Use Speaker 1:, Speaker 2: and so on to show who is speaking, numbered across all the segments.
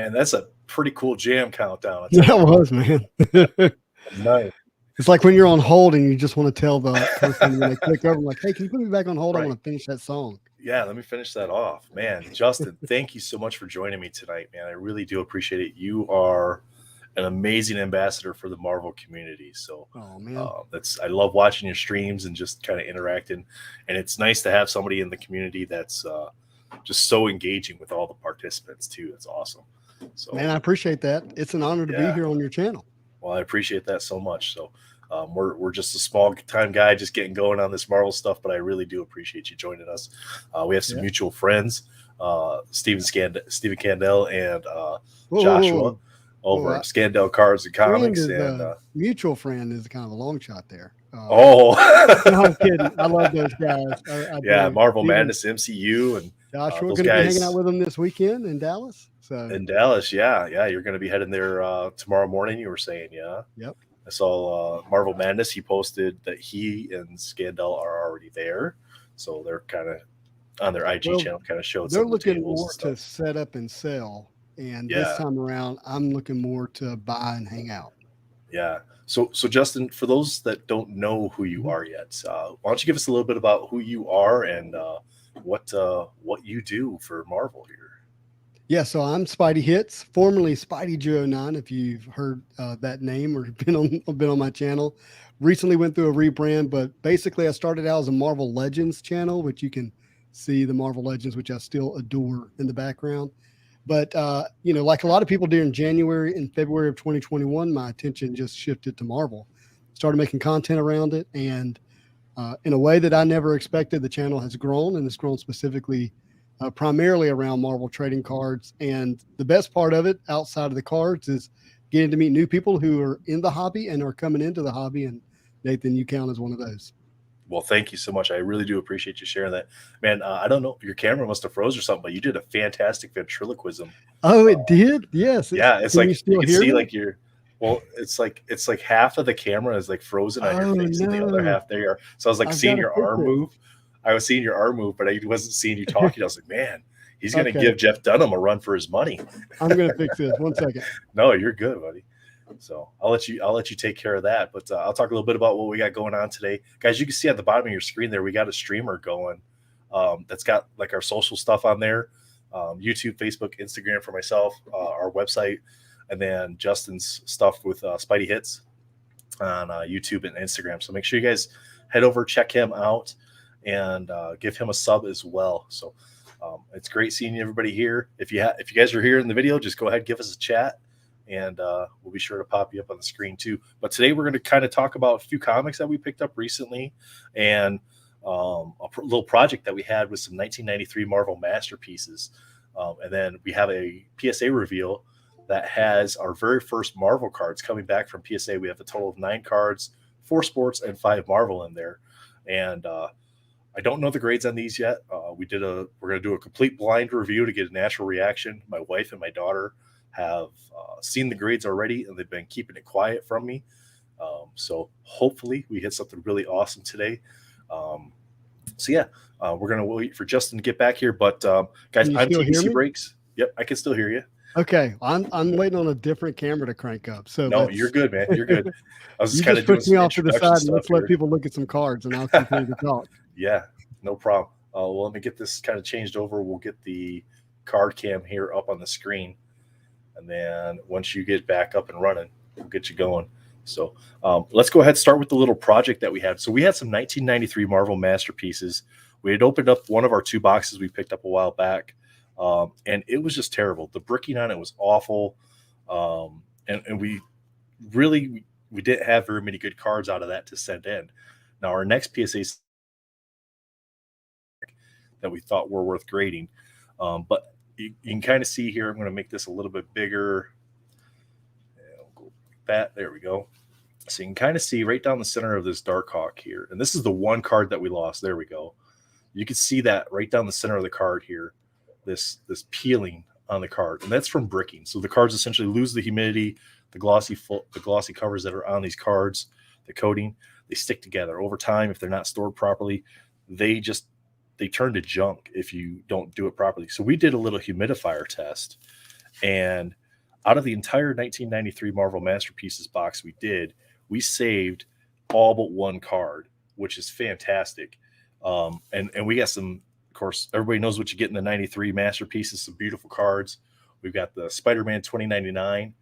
Speaker 1: Man, that's a pretty cool jam countdown.
Speaker 2: That was, man.
Speaker 1: Nice.
Speaker 2: It's like when you're on hold and you just want to tell the person when they click over, like, hey, can you put me back on hold?
Speaker 1: Right.
Speaker 2: I want to finish that song.
Speaker 1: Yeah, let me finish that off. Man, Justin, thank you so much for joining me tonight, man. I really do appreciate it. You are an amazing ambassador for the Marvel community. So I love watching your streams and just kind of interacting. And it's nice to have somebody in the community that's just so engaging with all the participants too. That's awesome. So,
Speaker 2: man, I appreciate that. It's an honor to be here on your channel.
Speaker 1: Well, I appreciate that so much. So we're just a small time guy just getting going on this Marvel stuff, but I really do appreciate you joining us. We have some mutual friends, Stephen Candell and Joshua over at Scandell Cards and Comics. And
Speaker 2: mutual friend is kind of a long shot there.
Speaker 1: No,
Speaker 2: I'm kidding. I love those guys. I
Speaker 1: Marvel Madness, MCU, and
Speaker 2: Joshua, we're going to be hanging out with them this weekend in Dallas.
Speaker 1: In Dallas, yeah, you're going to be heading there tomorrow morning. You were saying, yeah.
Speaker 2: Yep.
Speaker 1: I saw Marvel Madness. He posted that he and Scandell are already there, so they're kind of on their IG channel. Kind of showed
Speaker 2: they're looking more to set up and sell, and this time around, I'm looking more to buy and hang out.
Speaker 1: Yeah. So Justin, for those that don't know who you are yet, why don't you give us a little bit about who you are and what you do for Marvel here?
Speaker 2: Yeah, so I'm Spidey Hits, formerly Spidey09, if you've heard that name or been on my channel. Recently went through a rebrand, but basically I started out as a Marvel Legends channel, which you can see the Marvel Legends, which I still adore in the background. But, like a lot of people during January and February of 2021, my attention just shifted to Marvel. Started making content around it, and in a way that I never expected, the channel has grown, and it's grown specifically primarily around Marvel trading cards. And the best part of it, outside of the cards, is getting to meet new people who are in the hobby and are coming into the hobby. And Nathan, you count as one of those.
Speaker 1: Well, thank you so much. I really do appreciate you sharing that, man. I don't know if your camera must have froze or something, but you did a fantastic ventriloquism.
Speaker 2: Oh, it did. Yes.
Speaker 1: It's like you can see like your. Well, it's like half of the camera is like frozen on your face, and the other half there you are. So I was like seeing your arm move. I was seeing your arm move, but I wasn't seeing you talking. I was like, man, he's going to give Jeff Dunham a run for his money.
Speaker 2: I'm going to fix this. 1 second.
Speaker 1: No, you're good, buddy. So I'll let you take care of that. But I'll talk a little bit about what we got going on today, guys. You can see at the bottom of your screen there, we got a streamer going that's got like our social stuff on there, YouTube, Facebook, Instagram for myself, our website, and then Justin's stuff with Spidey Hits on YouTube and Instagram. So make sure you guys head over, check him out, and give him a sub as well. So it's great seeing everybody here. If you guys are here in the video, just go ahead, give us a chat, and we'll be sure to pop you up on the screen too. But today we're going to kind of talk about a few comics that we picked up recently, and a little project that we had with some 1993 Marvel masterpieces. And then we have a PSA reveal that has our very first Marvel cards coming back from PSA. We have a total of 9 cards, 4 sports, and 5 Marvel in there. And I don't know the grades on these yet. We're going to do a complete blind review to get a natural reaction. My wife and my daughter have seen the grades already, and they've been keeping it quiet from me. So hopefully we hit something really awesome today. We're going to wait for Justin to get back here. But guys, I'm TBC Breaks. Yep, I can still hear you.
Speaker 2: Okay, I'm waiting on a different camera to crank up. So
Speaker 1: no, you're good, man. You're good. I was
Speaker 2: just kind of doing me off to the side, and let's let people look at some cards, and I'll continue to talk.
Speaker 1: Yeah, no problem. Well, let me get this kind of changed over. We'll get the card cam here up on the screen, and then once you get back up and running, we'll get you going. So let's go ahead and start with the little project that we had. So we had some 1993 Marvel masterpieces. We had opened up one of our 2 boxes we picked up a while back. And it was just terrible. The bricking on it was awful. And we didn't have very many good cards out of that to send in. Now our next PSA that we thought were worth grading. But you can kind of see here, I'm going to make this a little bit bigger. Go like that. There we go. So you can kind of see right down the center of this Darkhawk here. And this is the one card that we lost. There we go. You can see that right down the center of the card here. This peeling on the card, and that's from bricking. So the cards essentially lose the humidity, the glossy covers that are on these cards, the coating, they stick together over time. If they're not stored properly, they turn to junk if you don't do it properly. So we did a little humidifier test, And out of the entire 1993 Marvel Masterpieces box we saved all but one card, which is fantastic. And we got some, of course, everybody knows what you get in the 93 Masterpieces, some beautiful cards. We've got the Spider-Man 2099.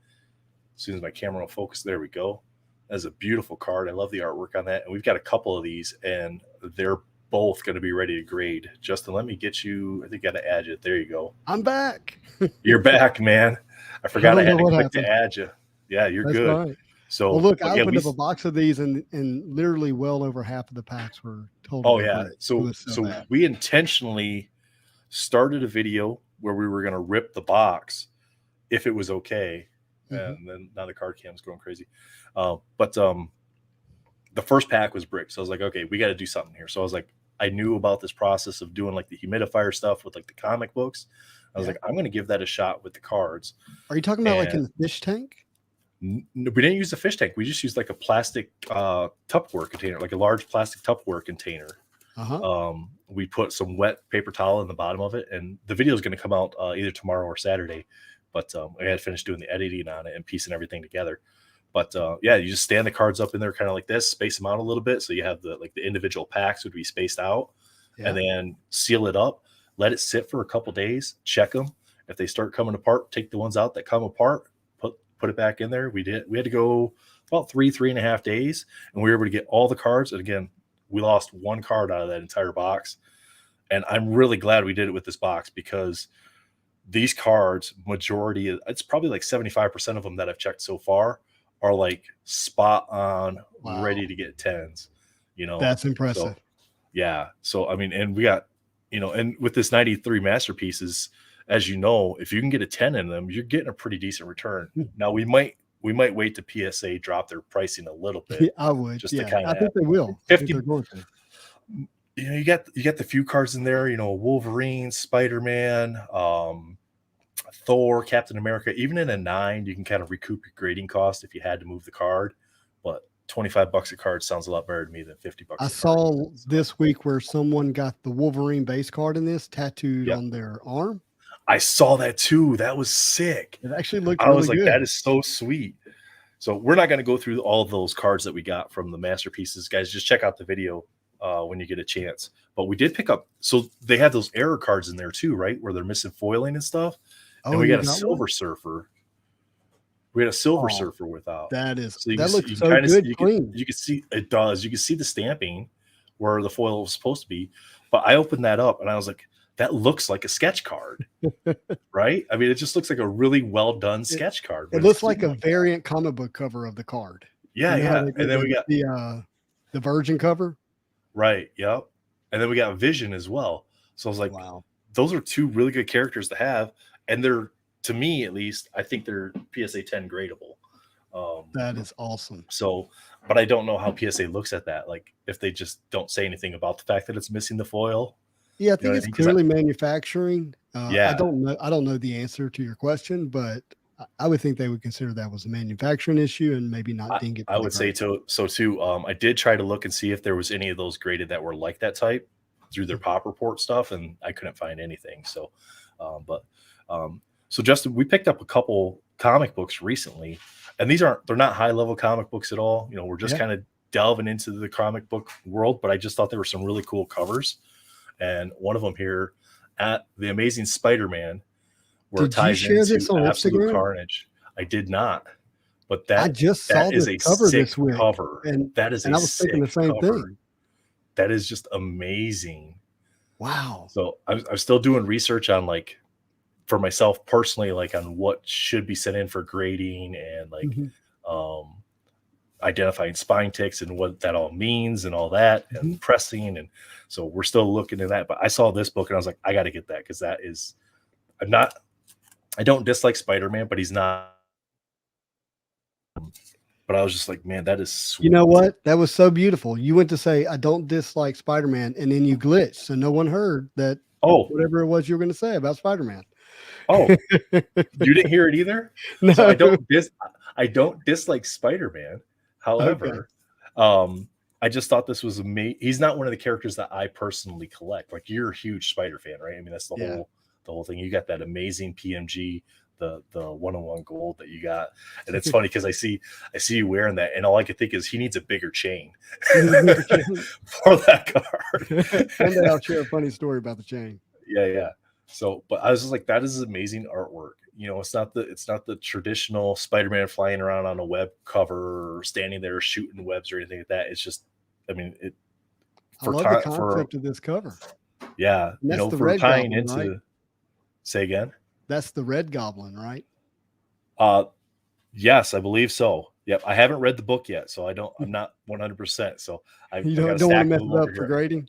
Speaker 1: As soon as my camera will focus, there we go. That's a beautiful card. I love the artwork on that. And we've got a couple of these, and they're both going to be ready to grade. Justin, let me get you. I think I got to add you. There you go.
Speaker 2: I'm back.
Speaker 1: You're back, man. I forgot I had to click to add you. Yeah, you're
Speaker 2: That's
Speaker 1: good.
Speaker 2: Right.
Speaker 1: So
Speaker 2: well, look, I opened up a box of these, and literally well over half of the packs were totally.
Speaker 1: Oh yeah. So we intentionally started a video where we were going to rip the box if it was okay. And then now the card cam's going crazy. But the first pack was brick. So I was like, okay, we got to do something here. So I was like, I knew about this process of doing like the humidifier stuff with like the comic books. I was like, I'm going to give that a shot with the cards.
Speaker 2: Are you talking about like in the fish tank?
Speaker 1: We didn't use the fish tank. We just used like a plastic Tupperware container, like a large plastic Tupperware container. We put some wet paper towel in the bottom of it, and the video is going to come out either tomorrow or Saturday. But I had finished doing the editing on it and piecing everything together. But yeah, you just stand the cards up in there kind of like this, space them out a little bit. So you have the individual packs would be spaced out, and then seal it up, let it sit for a couple days, check them. If they start coming apart, take the ones out that come apart, put it back in there. We had to go about 3.5 days, and we were able to get all the cards. And again, we lost one card out of that entire box. And I'm really glad we did it with this box, because these cards, it's probably like 75% of them that I've checked so far are like spot on, ready to get 10s.
Speaker 2: That's impressive.
Speaker 1: So, yeah. So I mean, and we got, and with this 93 Masterpieces, as you know, if you can get a 10 in them, you're getting a pretty decent return. Now we might wait to PSA drop their pricing a little bit.
Speaker 2: I would
Speaker 1: just to kind of.
Speaker 2: I think they will.
Speaker 1: 50. You got the few cards in there. Wolverine, Spider-Man, Thor, Captain America. Even in a 9, you can kind of recoup your grading cost if you had to move the card. But $25 a card sounds a lot better to me than $50.
Speaker 2: I saw this week where someone got the Wolverine base card in this tattooed on their arm.
Speaker 1: I saw that too. That was sick.
Speaker 2: It actually looked.
Speaker 1: I was like, that is so sweet. So we're not going to go through all of those cards that we got from the Masterpieces, guys. Just check out the video when you get a chance. But we did pick up. So they had those error cards in there too, right? Where they're missing foiling and stuff.
Speaker 2: Oh,
Speaker 1: and we got a Silver Surfer. We had a Silver Surfer without.
Speaker 2: That is.
Speaker 1: So
Speaker 2: that looks so good.
Speaker 1: You can see it does. You can see the stamping where the foil was supposed to be. But I opened that up and I was like, that looks like a sketch card, right? I mean, it just looks like a really well done sketch card.
Speaker 2: It looks like a variant comic book cover of the card.
Speaker 1: Yeah, And then we got
Speaker 2: the Virgin cover.
Speaker 1: Right. Yep. And then we got Vision as well. So I was like, wow, those are two really good characters to have, and they're, to me at least, I think they're PSA 10 gradable.
Speaker 2: That is awesome.
Speaker 1: So, but I don't know how PSA looks at that. Like, if they just don't say anything about the fact that it's missing the foil.
Speaker 2: Yeah, I think it's clearly manufacturing. I don't know the answer to your question, but I would think they would consider that was a manufacturing issue and maybe not ding it.
Speaker 1: I would say so too. I did try to look and see if there was any of those graded that were like that type through their pop report stuff, and I couldn't find anything. So, so Justin, we picked up a couple comic books recently, and they're not high level comic books at all. We're just kind of delving into the comic book world, but I just thought there were some really cool covers. And one of them here at the Amazing Spider-Man, where it ties into Absolute Carnage. I did not, but I just saw this cover this week, and that is, and I was thinking the same thing. That is just amazing.
Speaker 2: Wow.
Speaker 1: So I'm still doing research on, like, for myself personally, like on what should be sent in for grading and like identifying spine ticks and what that all means and all that and pressing. And so we're still looking at that, but I saw this book and I was like, I got to get that. Cause that is, I don't dislike Spider-Man, but he's not, but I was just like, man, that is sweet.
Speaker 2: You know what? That was so beautiful. You went to say, I don't dislike Spider-Man. And then you glitched. So no one heard that. Whatever it was you were going to say about Spider-Man.
Speaker 1: Oh, you didn't hear it either?
Speaker 2: No.
Speaker 1: So I don't dislike Spider-Man. However, I just thought this was amazing. He's not one of the characters that I personally collect. Like, you're a huge Spider fan, right? I mean, that's the whole thing. You got that amazing PMG the 101 gold that you got. And it's funny because I see you wearing that, and all I could think is he needs a bigger chain for that card.
Speaker 2: One day I'll share a funny story about the chain.
Speaker 1: Yeah. So, but I was just like, that is amazing artwork. It's not the traditional Spider-Man flying around on a web cover or standing there shooting webs or anything like that. It's just, I mean,
Speaker 2: I love the concept of this cover.
Speaker 1: Yeah,
Speaker 2: and that's the
Speaker 1: for
Speaker 2: Red
Speaker 1: tying
Speaker 2: Goblin,
Speaker 1: into.
Speaker 2: right?
Speaker 1: Say again.
Speaker 2: That's the Red Goblin, right?
Speaker 1: Yes, I believe so. Yep, I haven't read the book yet, so I'm not 100%. So
Speaker 2: you don't want to mess it up for grading.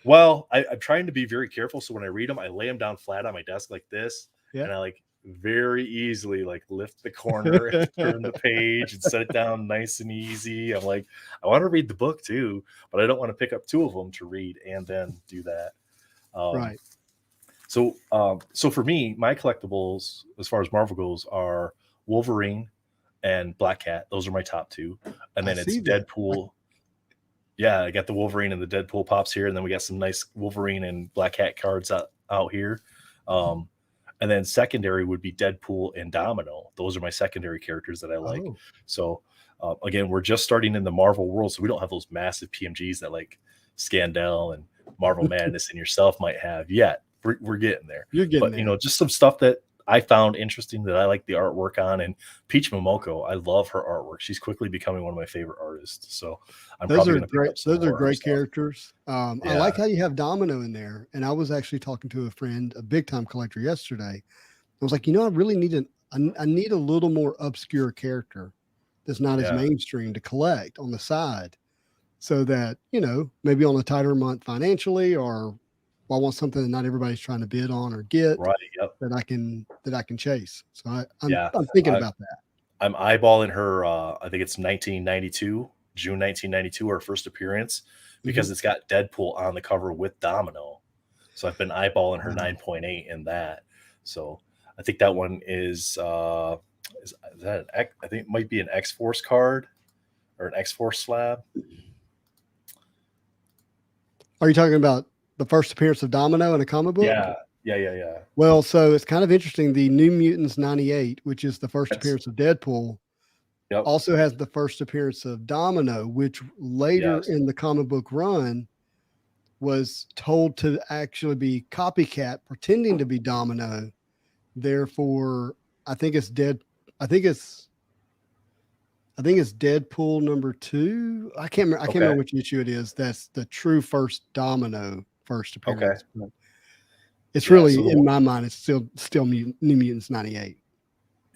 Speaker 1: Well, I'm trying to be very careful. So when I read them, I lay them down flat on my desk like this, and I like very easily like lift the corner and turn the page and set it down nice and easy. I'm like, I want to read the book too, but I don't want to pick up two of them to read and then do that.
Speaker 2: Right.
Speaker 1: So for me, my collectibles as far as Marvel goes are Wolverine and Black Cat. Those are my top two, and then it's Deadpool. Yeah, I got the Wolverine and the Deadpool pops here, and then we got some nice Wolverine and Black Cat cards out here. And then secondary would be Deadpool and Domino. Those are my secondary characters that I like. Oh. So again, we're just starting in the Marvel world, so we don't have those massive PMGs that like Scandell and Marvel Madness and yourself might have yet. We're getting there.
Speaker 2: You're getting there.
Speaker 1: Just some stuff that I found interesting that I like the artwork on. And Peach Momoko, I love her artwork. She's quickly becoming one of my favorite artists. So
Speaker 2: those are great. Those are great characters. I like how you have Domino in there. And I was actually talking to a friend, a big time collector yesterday. I was like, I really need I need a little more obscure character that's not as mainstream to collect on the side, so that maybe on a tighter month financially, or I want something that not everybody's trying to bid on or get,
Speaker 1: right? Yep.
Speaker 2: that I can chase. So I'm thinking about that.
Speaker 1: I'm eyeballing her. I think it's 1992, June 1992, her first appearance, because it's got Deadpool on the cover with Domino. So I've been eyeballing her 9.8 in that. So I think that one is that I think it might be an XForce card or an XForce slab.
Speaker 2: Are you talking about the first appearance of Domino in a comic book?
Speaker 1: Yeah.
Speaker 2: Well, so it's kind of interesting. The New Mutants 98, which is the first appearance of Deadpool, also has the first appearance of Domino, which later in the comic book run was told to actually be Copycat pretending to be Domino. Therefore, I think it's Deadpool number 2. I can't remember which issue it is. That's the true first Domino first appearance. Okay. It's really, in my mind, it's still New Mutants 98.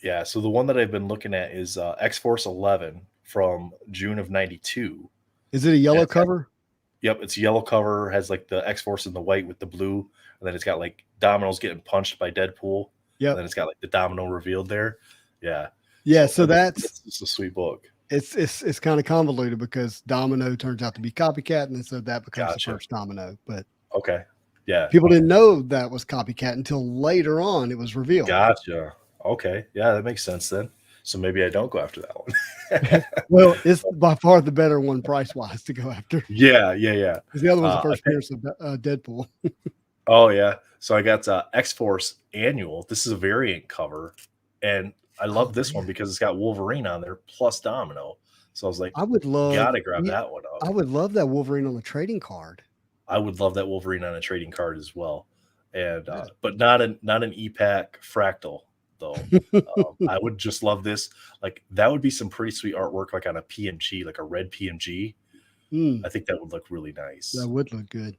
Speaker 1: Yeah. So the one that I've been looking at is XForce 11 from June of 92.
Speaker 2: Is it a yellow cover?
Speaker 1: Yep. It's a yellow cover, has like the X-Force in the white with the blue. And then it's got like Domino's getting punched by Deadpool. Yeah. And then it's got like the Domino revealed there. Yeah.
Speaker 2: Yeah. So it's
Speaker 1: a sweet book.
Speaker 2: It's kind of convoluted because Domino turns out to be Copycat. And so that becomes the first Domino. But
Speaker 1: okay. Yeah.
Speaker 2: People didn't know that was Copycat until later on it was revealed.
Speaker 1: Gotcha. Okay. Yeah, that makes sense then. So maybe I don't go after that one.
Speaker 2: Well, it's by far the better one price-wise to go after.
Speaker 1: Yeah.
Speaker 2: Because the other one's the first appearance of Deadpool.
Speaker 1: Oh, yeah. So I got X-Force Annual. This is a variant cover. And I love this one because it's got Wolverine on there plus Domino. So I was like, gotta grab that one up.
Speaker 2: I would love that Wolverine on the trading card.
Speaker 1: I would love that Wolverine on a trading card as well. And but not an EPAC fractal though. I would just love this. Like that would be some pretty sweet artwork, like on a PMG, like a red PMG. I think that would look really nice.
Speaker 2: That would look good.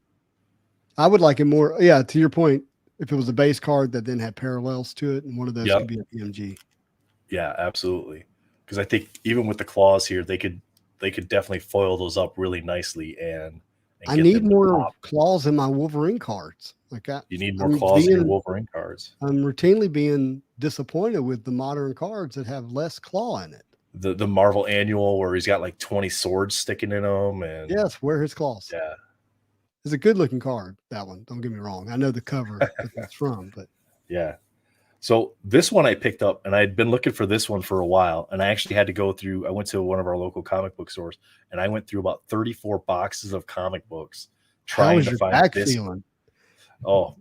Speaker 2: I would like it more. Yeah, to your point, if it was a base card that then had parallels to it, and one of those could be a PMG.
Speaker 1: Yeah, absolutely. Because I think even with the claws here, they could definitely foil those up really nicely. And
Speaker 2: I need more claws in my Wolverine cards.
Speaker 1: You need more claws in your Wolverine cards.
Speaker 2: I'm routinely being disappointed with the modern cards that have less claw in it.
Speaker 1: The Marvel Annual where he's got like 20 swords sticking in them, and
Speaker 2: yes, where his claws.
Speaker 1: Yeah,
Speaker 2: it's a good looking card. That one. Don't get me wrong. I know the cover that it's from, but
Speaker 1: yeah. So this one I picked up, and I'd been looking for this one for a while, and I actually had to go through. I went to one of our local comic book stores, and I went through about 34 boxes of comic books trying to find this.
Speaker 2: Feeling?
Speaker 1: Oh,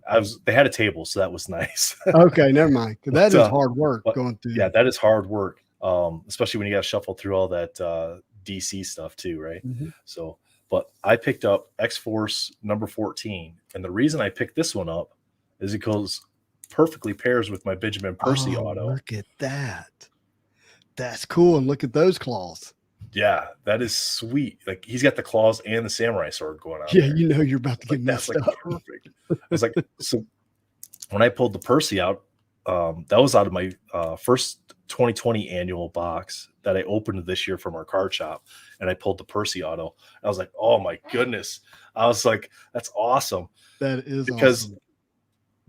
Speaker 1: they had a table, so that was nice.
Speaker 2: Okay, never mind. 'Cause that
Speaker 1: But,
Speaker 2: is hard work
Speaker 1: but
Speaker 2: going through.
Speaker 1: yeah, that is hard work. Especially when you got to shuffle through all that DC stuff too, right?
Speaker 2: Mhm.
Speaker 1: So, but I picked up XForce number 14, and the reason I picked this one up is because perfectly pairs with my Benjamin Percy
Speaker 2: Oh,
Speaker 1: auto.
Speaker 2: look at that. That's cool. And look at those claws.
Speaker 1: Yeah, that is sweet. Like he's got the claws and the samurai sword going on.
Speaker 2: Yeah,
Speaker 1: there.
Speaker 2: you know you're about to
Speaker 1: Like
Speaker 2: get
Speaker 1: that's
Speaker 2: messed
Speaker 1: like
Speaker 2: up.
Speaker 1: perfect. I was like, so when I pulled the Percy out, that was out of my first 2020 annual box that I opened this year from our card shop, and I pulled the Percy auto. I was like, oh my goodness! I was like, that's awesome.
Speaker 2: That is
Speaker 1: Because
Speaker 2: awesome.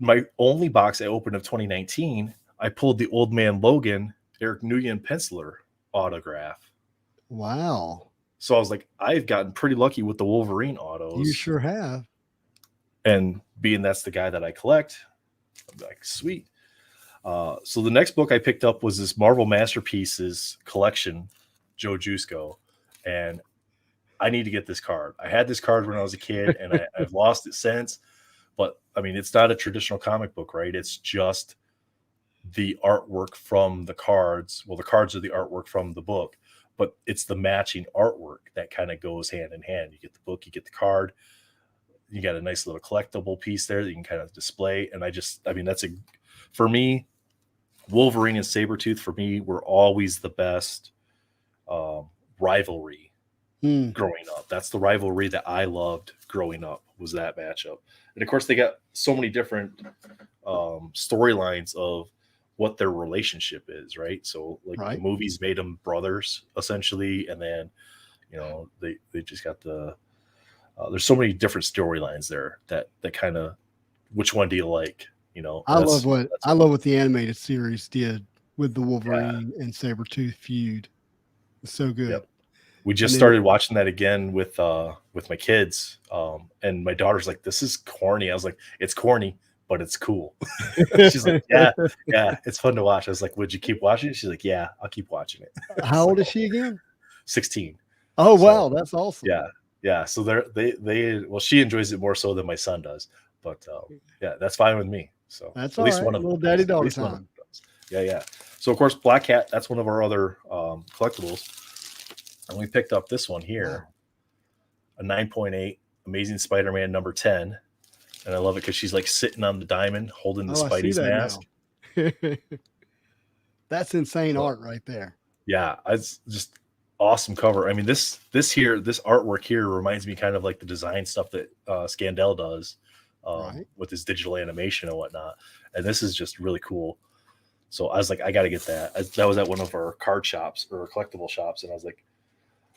Speaker 1: my only box I opened of 2019, I pulled the Old Man Logan Eric Nguyen penciler autograph.
Speaker 2: Wow.
Speaker 1: So I was like, I've gotten pretty lucky with the Wolverine
Speaker 2: You
Speaker 1: autos,
Speaker 2: sure have.
Speaker 1: and being that's the guy that I collect, I'm like, sweet. So the next book I picked up was this Marvel Masterpieces collection, Joe Jusko, and I need to get this card. I had this card when I was a kid, and I've lost it since. But I mean, it's not a traditional comic book, right? It's just the artwork from the cards. Well, the cards are the artwork from the book, but it's the matching artwork that kind of goes hand in hand. You get the book, you get the card, you got a nice little collectible piece there that you can kind of display. And I mean, for me, Wolverine and Sabretooth for me were always the best rivalry growing up. That's the rivalry that I loved growing up, was that matchup. And of course, they got so many different storylines of what their relationship is, right? So like the movies made them brothers essentially, and then they just got there's so many different storylines there that kind of, which one do you like?
Speaker 2: I love what the animated series did with the Wolverine and Sabretooth feud. It's so good.
Speaker 1: Yep. We just started watching that again with my kids, and my daughter's like, "This is corny." I was like, "It's corny, but it's cool." She's like, "Yeah, it's fun to watch." I was like, "Would you keep watching it?" She's like, "Yeah, I'll keep watching it."
Speaker 2: How old is she again?
Speaker 1: 16.
Speaker 2: Oh, wow, that's awesome.
Speaker 1: Yeah. So well, she enjoys it more so than my son does, but yeah, that's fine with me. So
Speaker 2: that's
Speaker 1: at least one
Speaker 2: of
Speaker 1: of them.
Speaker 2: Little daddy daughter time.
Speaker 1: Yeah. So of course, Black Cat. That's one of our other collectibles. And we picked up this one here, a 9.8 Amazing Spider-Man number 10. And I love it because she's like sitting on the diamond holding the Spidey's mask.
Speaker 2: That's insane art right there.
Speaker 1: Yeah, it's just awesome cover. I mean, this artwork here reminds me kind of like the design stuff that Scandell does with his digital animation and whatnot. And this is just really cool. So I was like, I got to get that. That was at one of our card shops or collectible shops. And I was like,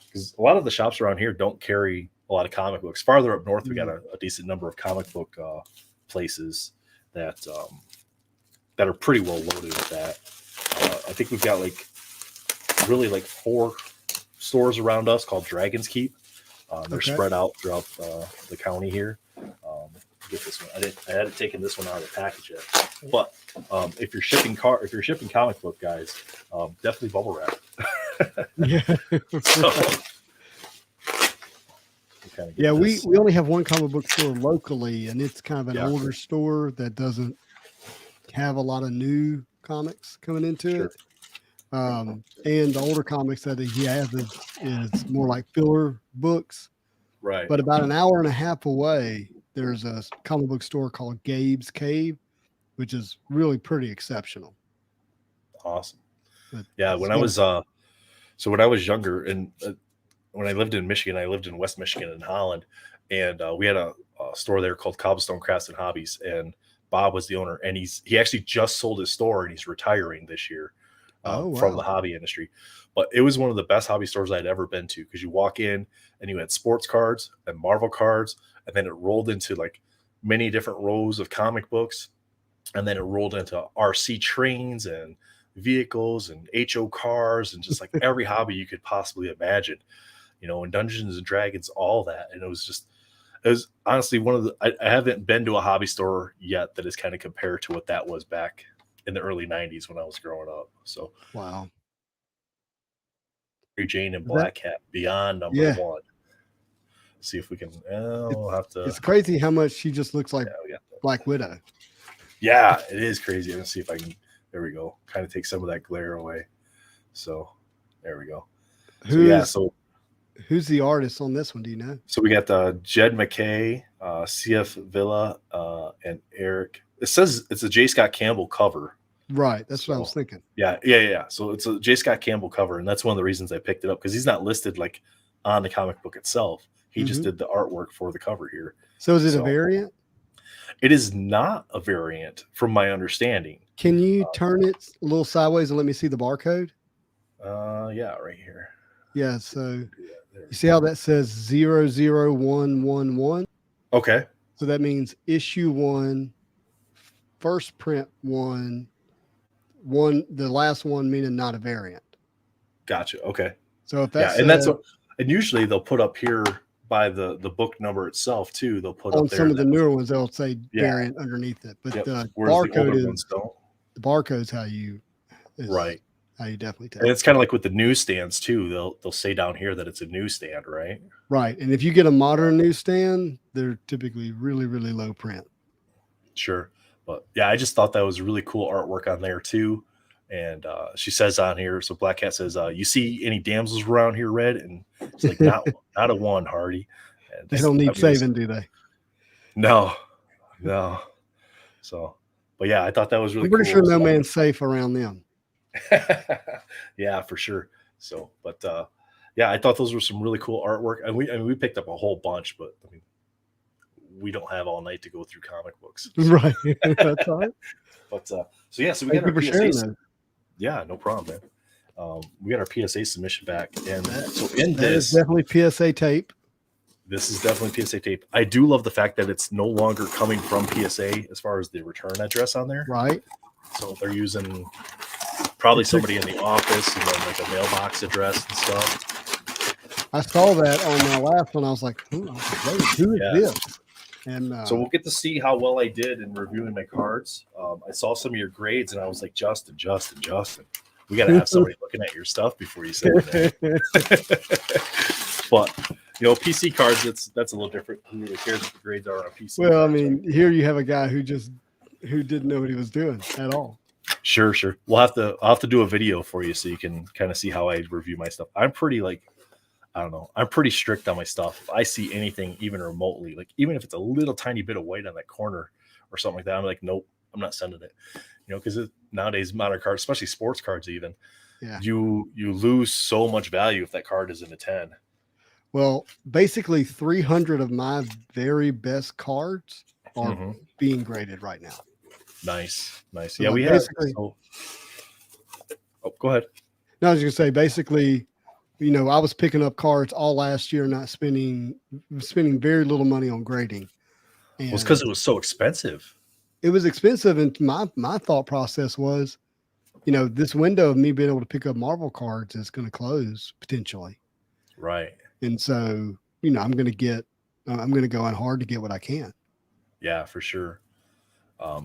Speaker 1: because a lot of the shops around here don't carry a lot of comic books. Farther up north, we got a decent number of comic book places that are pretty well loaded with that. I think we've got really 4 stores around us called Dragon's Keep. They're spread out throughout the county here. Get this one. I hadn't taken this one out of the package yet. But if you're shipping comic book guys, definitely bubble wrap.
Speaker 2: We only have one comic book store locally, and it's kind of an older store that doesn't have a lot of new comics coming into it. And the older comics that he has is more like filler books.
Speaker 1: Right.
Speaker 2: But about an hour and a half away, there's a comic book store called Gabe's Cave, which is really pretty exceptional.
Speaker 1: Awesome. When I was younger, and when I lived in Michigan, I lived in West Michigan in Holland, and we had a store there called Cobblestone Crafts and Hobbies, and Bob was the owner, and he actually just sold his store, and he's retiring this year from the hobby industry. But it was one of the best hobby stores I'd ever been to, because you walk in and you had sports cards and Marvel cards, and then it rolled into many different rows of comic books, and then it rolled into RC trains and vehicles and HO cars and just every hobby you could possibly imagine, and Dungeons and Dragons, all that. And it was honestly I haven't been to a hobby store yet that is kind of compared to what that was back in the early 90s when I was growing up. So
Speaker 2: wow.
Speaker 1: Mary Jane and Black Cat beyond number 1. See if we can. We'll have to.
Speaker 2: It's crazy how much she just looks like Black Widow.
Speaker 1: Yeah, it is crazy. Let's see if I can. There we go. Kind of take some of that glare away. So there we go.
Speaker 2: Who's the artist on this one? Do you know?
Speaker 1: So we got Jed McKay, CF Villa, and Eric. It says it's a J. Scott Campbell cover.
Speaker 2: Right. That's what I was thinking.
Speaker 1: Yeah. So it's a J. Scott Campbell cover, and that's one of the reasons I picked it up, because he's not listed like on the comic book itself. He just did the artwork for the cover here.
Speaker 2: So is it a variant?
Speaker 1: It is not a variant, from my understanding.
Speaker 2: Can you turn it a little sideways and let me see the barcode?
Speaker 1: Yeah, right here.
Speaker 2: Yeah. So you see how that says 00111?
Speaker 1: Okay.
Speaker 2: So that means issue 1, first print 1, the last one meaning not a variant.
Speaker 1: Gotcha. Okay.
Speaker 2: So if that's
Speaker 1: and usually they'll put up here by the book number itself too. They'll put
Speaker 2: on
Speaker 1: up there
Speaker 2: some of the newer ones, they'll say variant underneath it. But the barcode is how you how you definitely tell.
Speaker 1: And it's kind of like with the newsstands too. They'll say down here that it's a newsstand, right?
Speaker 2: Right. And if you get a modern newsstand, they're typically really, really low print.
Speaker 1: Sure. But yeah, I just thought that was really cool artwork on there too. And she says on here, so Black Cat says, you see any damsels around here, Red? And it's like, not a one, Hardy. And
Speaker 2: they don't need saving, do they?
Speaker 1: No. So, but yeah, I thought that was really
Speaker 2: I'm pretty sure no man's safe around them.
Speaker 1: Yeah, for sure. So, but yeah, I thought those were some really cool artwork. And we picked up a whole bunch, but I mean, we don't have all night to go through comic books. So.
Speaker 2: Right. That's all right.
Speaker 1: But so we got our PSA. Yeah, no problem, man. We got our PSA submission back, and so in this
Speaker 2: is definitely PSA tape.
Speaker 1: This is definitely PSA tape. I do love the fact that it's no longer coming from PSA as far as the return address on there.
Speaker 2: Right.
Speaker 1: So they're using probably somebody in the office and then like a mailbox address and stuff.
Speaker 2: I saw that on my last one. I was like, who is this? And
Speaker 1: so we'll get to see how well I did in reviewing my cards. I saw some of your grades, and I was like, Justin, we got to have somebody looking at your stuff before you send it in. But PC cards, that's a little different. Who really cares what the grades are on a PC?
Speaker 2: Well, cards, I mean, right? Here you have a guy who didn't know what he was doing at all.
Speaker 1: Sure. I'll have to do a video for you so you can kind of see how I review my stuff. I'm pretty I'm pretty strict on my stuff. If I see anything even remotely, like even if it's a little tiny bit of white on that corner or something like that, I'm like, nope, I'm not sending it. Because nowadays modern cards, especially sports cards, even you lose so much value if that card is in a 10.
Speaker 2: Well, basically 300 of my very best cards are being graded right now.
Speaker 1: Nice.
Speaker 2: So
Speaker 1: yeah, we basically. Oh, go ahead.
Speaker 2: No, I was going to say basically. I was picking up cards all last year, not spending very little money on grading.
Speaker 1: And it's because it was so expensive.
Speaker 2: It was expensive, and my thought process was, this window of me being able to pick up Marvel cards is going to close potentially.
Speaker 1: Right.
Speaker 2: And so, I'm going to go in hard to get what I can.
Speaker 1: Yeah, for sure.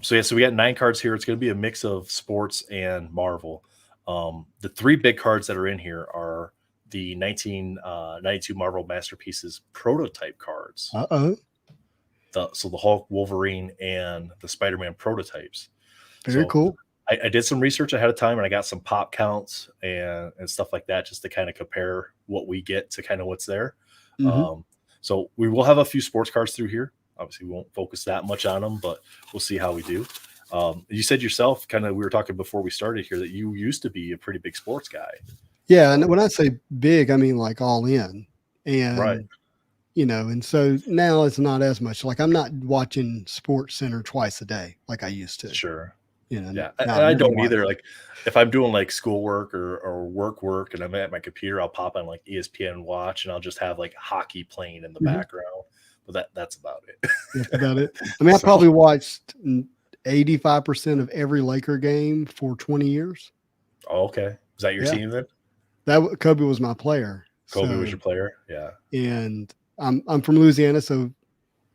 Speaker 1: So we got 9 cards here. It's going to be a mix of sports and Marvel. The 3 big cards that are in here are the 1992 Marvel Masterpieces prototype cards. So the Hulk, Wolverine, and the Spider-Man prototypes.
Speaker 2: Very cool.
Speaker 1: I did some research ahead of time, and I got some pop counts and stuff like that just to kind of compare what we get to kind of what's there. So we will have a few sports cards through here. Obviously, we won't focus that much on them, but we'll see how we do. You said yourself, we were talking before we started here, that you used to be a pretty big sports guy.
Speaker 2: Yeah, and when I say big, I mean like all in. And
Speaker 1: right.
Speaker 2: And so now it's not as much. Like I'm not watching Sports Center twice a day like I used to.
Speaker 1: Sure.
Speaker 2: Yeah.
Speaker 1: I don't either. Like if I'm doing like schoolwork or work and I'm at my computer, I'll pop on like ESPN watch and I'll just have like hockey playing in the background. But that's about it.
Speaker 2: That's about it. I mean, I probably watched 85% of every Laker game for 20 years.
Speaker 1: Oh, okay. Is that your team then?
Speaker 2: That Kobe was my player.
Speaker 1: Kobe was your player, yeah.
Speaker 2: And I'm from Louisiana, so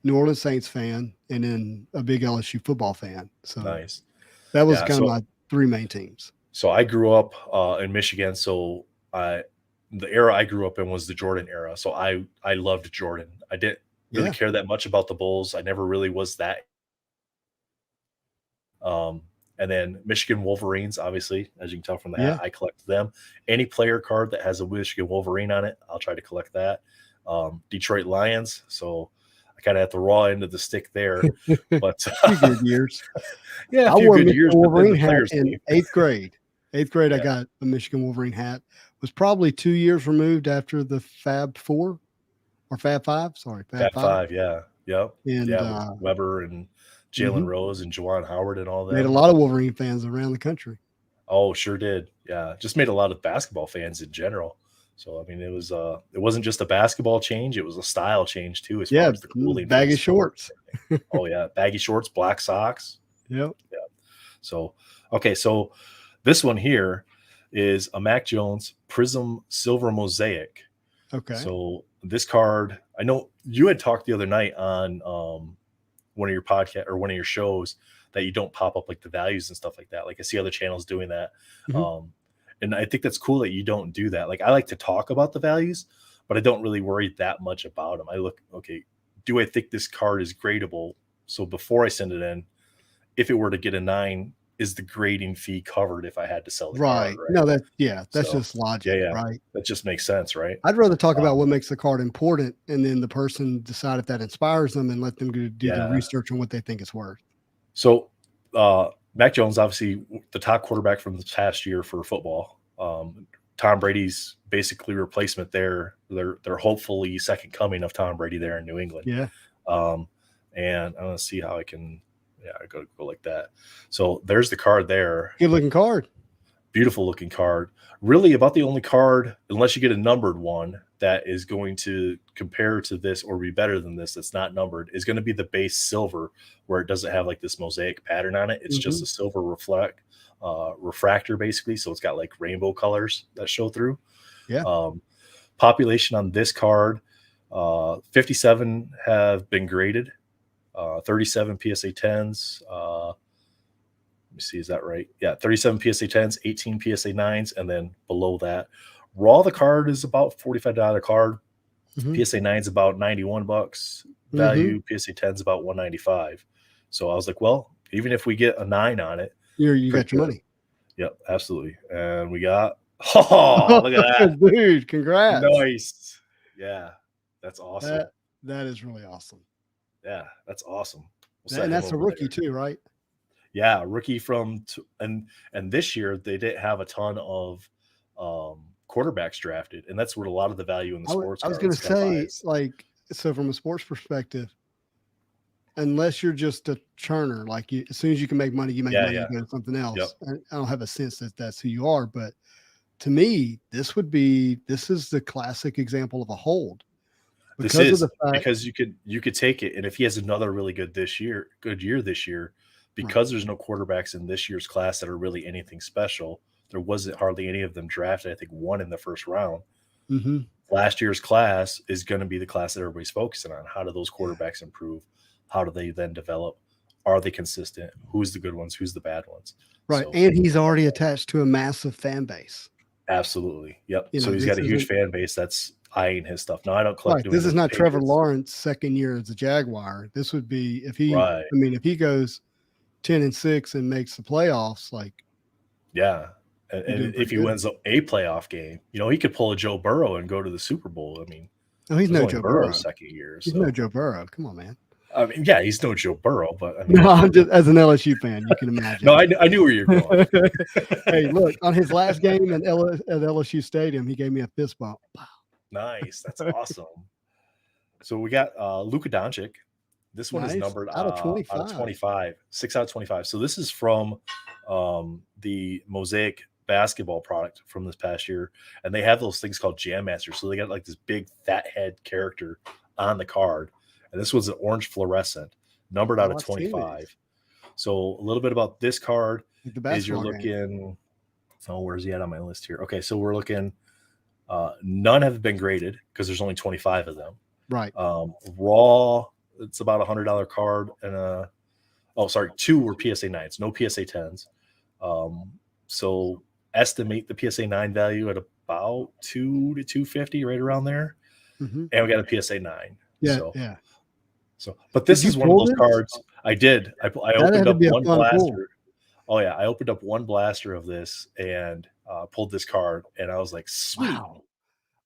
Speaker 2: New Orleans Saints fan, and then a big LSU football fan. So
Speaker 1: nice.
Speaker 2: That was kind of my 3 main teams.
Speaker 1: So I grew up in Michigan, so the era I grew up in was the Jordan era. So I loved Jordan. I didn't really care that much about the Bulls. I never really was that. And then Michigan Wolverines, obviously, as you can tell from the hat, I collect them. Any player card that has a Michigan Wolverine on it, I'll try to collect that. Detroit Lions, so I kind of have the raw end of the stick there. But
Speaker 2: few good years.
Speaker 1: Yeah,
Speaker 2: I wore a Michigan
Speaker 1: years,
Speaker 2: Wolverine hat in 8th grade. 8th grade, I got a Michigan Wolverine hat. It was probably 2 years removed after the Fab 4 or Fab 5. Sorry,
Speaker 1: Fab 5, yeah. Yep.
Speaker 2: And
Speaker 1: with Weber and Jalen Rose and Juwan Howard and all that.
Speaker 2: Made a lot of Wolverine fans around the country.
Speaker 1: Oh, sure did. Yeah. Just made a lot of basketball fans in general. So, I mean, it wasn't just a basketball change. It was a style change too. As far as the cooling.
Speaker 2: Baggy shorts.
Speaker 1: Oh yeah. Baggy shorts, black socks.
Speaker 2: Yep.
Speaker 1: Yeah. So, okay. So this one here is a Mac Jones Prism Silver Mosaic.
Speaker 2: Okay.
Speaker 1: So this card, I know you had talked the other night on one of your podcast or one of your shows that you don't pop up like the values and stuff like that. Like I see other channels doing that. And I think that's cool that you don't do that. Like I like to talk about the values, but I don't really worry that much about them. I look, okay, do I think this card is gradable? So before I send it in, if it were to get a 9, is the grading fee covered if I had to sell the card? Right.
Speaker 2: No, that's just logic, right?
Speaker 1: That just makes sense, right?
Speaker 2: I'd rather talk about what makes the card important, and then the person decide if that inspires them, and let them do the research on what they think it's worth.
Speaker 1: So Mac Jones, obviously the top quarterback from the past year for football. Tom Brady's basically replacement there. They're hopefully second coming of Tom Brady there in New England.
Speaker 2: Yeah.
Speaker 1: And I'm gonna see how I can. Yeah, I go like that. So there's the card there.
Speaker 2: Good looking card.
Speaker 1: Beautiful looking card. Really about the only card, unless you get a numbered one, that is going to compare to this or be better than this that's not numbered, is going to be the base silver, where it doesn't have like this mosaic pattern on it. It's just a silver refractor basically. So it's got like rainbow colors that show through.
Speaker 2: Yeah.
Speaker 1: Population on this card, 57 have been graded. 37 PSA 10s. Let me see, is that right? Yeah, 37 PSA 10s, 18 PSA 9s, and then below that, raw the card is about $45 card. PSA 9 is about $91 value. PSA 10 is about $195. So I was like, well, even if we get a 9 on it,
Speaker 2: you got your money.
Speaker 1: Yep, absolutely. And we got look at that,
Speaker 2: dude! Congrats.
Speaker 1: Nice. Yeah, that's awesome.
Speaker 2: That is really awesome.
Speaker 1: Yeah, that's awesome.
Speaker 2: And that's a rookie too, right?
Speaker 1: Yeah, rookie from and this year they didn't have a ton of quarterbacks drafted, and that's where a lot of the value in the sports.
Speaker 2: I was going to say, like, so from a sports perspective, unless you're just a churner, like as soon as you can make money, you make money, you go to something else. Yep. I don't have a sense that that's who you are, but to me, this is the classic example of a hold.
Speaker 1: Because you could take it, and if he has another really good year this year, because there's no quarterbacks in this year's class that are really anything special. There wasn't hardly any of them drafted. I think one in the first round. Last year's class is going to be the class that everybody's focusing on. How do those quarterbacks improve? How do they then develop? Are they consistent? Who's the good ones? Who's the bad ones?
Speaker 2: Right, and he's already attached to a massive fan base.
Speaker 1: Absolutely, yep. So he's got a huge fan base that's eyeing his stuff. No, I don't collect.
Speaker 2: This is not Trevor Lawrence second year as a Jaguar. This would be if he. I mean, if he goes 10-6 and makes the playoffs, like.
Speaker 1: Yeah, and if he wins a playoff game, he could pull a Joe Burrow and go to the Super Bowl. I mean,
Speaker 2: he's no Joe Burrow.
Speaker 1: Second year,
Speaker 2: he's no Joe Burrow. Come on, man.
Speaker 1: I mean, yeah, he's no Joe Burrow, but I mean,
Speaker 2: no, I'm just as an LSU fan, you can imagine.
Speaker 1: No, I knew where you're going.
Speaker 2: Hey, look, on his last game at LSU Stadium, he gave me a fist bump. Wow.
Speaker 1: Nice, that's awesome. So we got Luka Doncic. This one is numbered out of 25, 6 out of 25. So this is from the Mosaic basketball product from this past year, and they have those things called Jam Masters. So they got like this big fat head character on the card. And this was an orange fluorescent, numbered out of 25. So a little bit about this card is you're looking. Oh, where's he at on my list here? Okay, so we're looking. None have been graded because there's only 25 of them.
Speaker 2: Right.
Speaker 1: Raw, it's about $100 card, and 2 were PSA 9s, no PSA 10s. So estimate the PSA 9 value at about 2 to 250, right around there.
Speaker 2: Mm-hmm.
Speaker 1: And we got a PSA 9.
Speaker 2: Yeah,
Speaker 1: So,
Speaker 2: yeah.
Speaker 1: But this
Speaker 2: Did
Speaker 1: is
Speaker 2: you
Speaker 1: one of
Speaker 2: pull
Speaker 1: those
Speaker 2: this?
Speaker 1: cards. I did. I
Speaker 2: That
Speaker 1: opened
Speaker 2: had to
Speaker 1: up
Speaker 2: be a
Speaker 1: one
Speaker 2: fun pull.
Speaker 1: blaster. Oh yeah, I opened up one blaster of this and pulled this card, and I was like, sweet.
Speaker 2: Wow,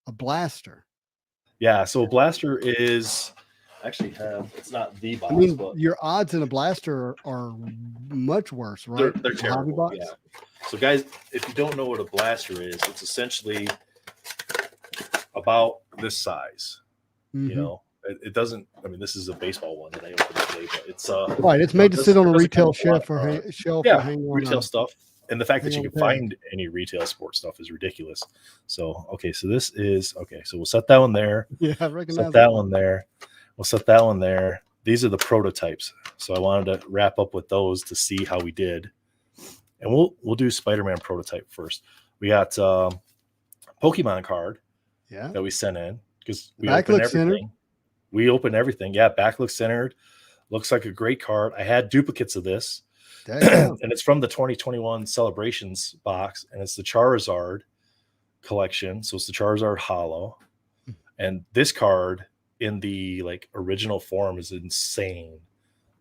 Speaker 2: a blaster.
Speaker 1: Yeah, so a blaster is actually it's not the box,
Speaker 2: I mean,
Speaker 1: but
Speaker 2: your odds in a blaster are much worse, right?
Speaker 1: they're
Speaker 2: The hobby
Speaker 1: terrible.
Speaker 2: box?
Speaker 1: Yeah. So guys, if you don't know what a blaster is, it's essentially about this size.
Speaker 2: Mm-hmm.
Speaker 1: You know, it doesn't. I mean, this is a baseball one that I opened today, but it's
Speaker 2: right. It's made to sit on a retail shelf or hang on
Speaker 1: retail stuff. And the fact that you
Speaker 2: hang
Speaker 1: can
Speaker 2: on the
Speaker 1: find any retail sports stuff is ridiculous. So okay, so this is okay. So we'll set that one there.
Speaker 2: Yeah, I recognize
Speaker 1: Set that one there. We'll set that one there. These are the prototypes. So I wanted to wrap up with those to see how we did. And we'll do Spider-Man prototype first. We got Pokemon card that we sent in because we opened everything. Centered. We opened everything. Yeah, back looks centered. Looks like a great card. I had duplicates of this. And it's from the 2021 Celebrations box, and it's the Charizard collection. So it's the Charizard Holo. And this card in the like original form is insane,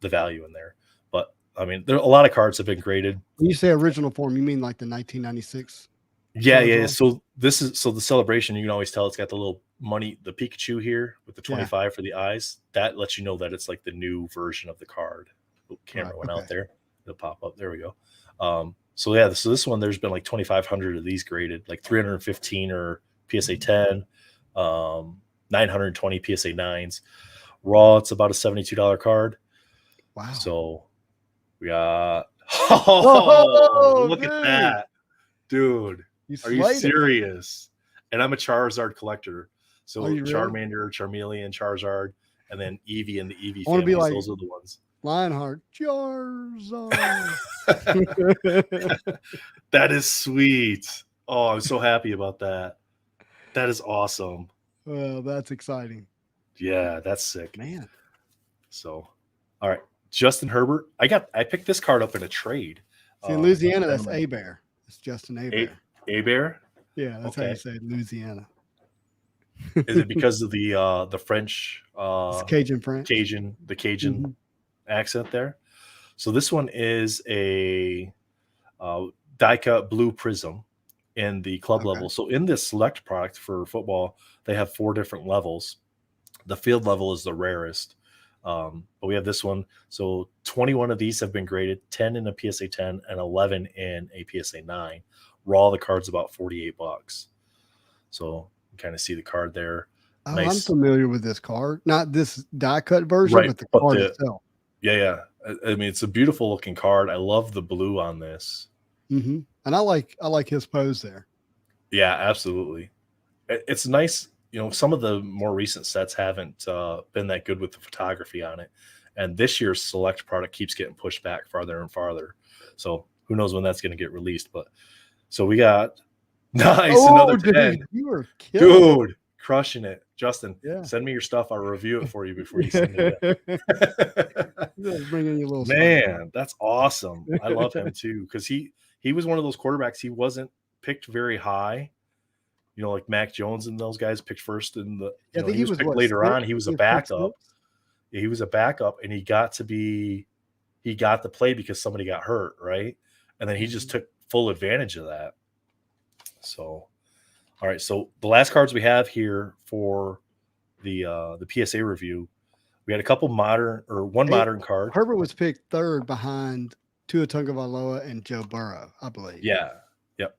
Speaker 1: the value in there. But I mean, there a lot of cards have been graded.
Speaker 2: When you say original form, you mean like the 1996?
Speaker 1: Yeah. So this is the Celebration. You can always tell it's got the little money, the Pikachu here with the 25 for the eyes. That lets you know that it's like the new version of the card. Oh, camera went out there. It'll pop up. There we go. So this one, there's been like 2,500 of these graded, like 315 or PSA 10, 920 PSA 9s. Raw, it's about a $72 card.
Speaker 2: Wow.
Speaker 1: So we got look at that. Dude. Are you serious? And I'm a Charizard collector. So Charmander, Charmeleon, Charizard, and then Eevee and the Eevee families. Like, those are the ones.
Speaker 2: Lionheart, Charizard.
Speaker 1: That is sweet. Oh, I'm so happy about that. That is awesome.
Speaker 2: Well, that's exciting.
Speaker 1: Yeah, that's sick,
Speaker 2: man.
Speaker 1: So, all right, Justin Herbert. I picked this card up in a trade.
Speaker 2: See, in Louisiana, that's A-Bear. It's Justin A-Bear.
Speaker 1: A-Bear?
Speaker 2: Yeah, that's how you say it, Louisiana.
Speaker 1: Is it because of the French?
Speaker 2: It's Cajun French.
Speaker 1: The Cajun accent there. So this one is a die cut blue prism in the club level. So in this select product for football, they have 4 different levels. The field level is the rarest. But we have this one. So 21 of these have been graded, 10 in a PSA 10 and 11 in a PSA 9. Raw, the card's about $48. So you kind of see the card there.
Speaker 2: Oh, nice. I'm familiar with this card. Not this die cut version,
Speaker 1: right,
Speaker 2: but the card itself.
Speaker 1: Yeah. I mean, it's a beautiful looking card. I love the blue on this.
Speaker 2: Mm-hmm. And I like his pose there.
Speaker 1: Yeah, absolutely. It's nice. You know, some of the more recent sets haven't been that good with the photography on it. And this year's select product keeps getting pushed back farther and farther. So who knows when that's going to get released. But so we got another 10.
Speaker 2: You were killing
Speaker 1: dude, crushing it. Justin, send me your stuff. I'll review it for you before you send it in. Man, that's awesome. I love him too, because he was one of those quarterbacks. He wasn't picked very high. You know, like Mac Jones and those guys picked first in the. I think he was picked later on. He was a backup. He was a backup, and he got to play because somebody got hurt, right? And then he just took full advantage of that. So, all right. So the last cards we have here for the PSA review, we had a couple modern card.
Speaker 2: Herbert was picked 3rd behind Tua Tagovailoa and Joe Burrow, I believe.
Speaker 1: Yeah. Yep.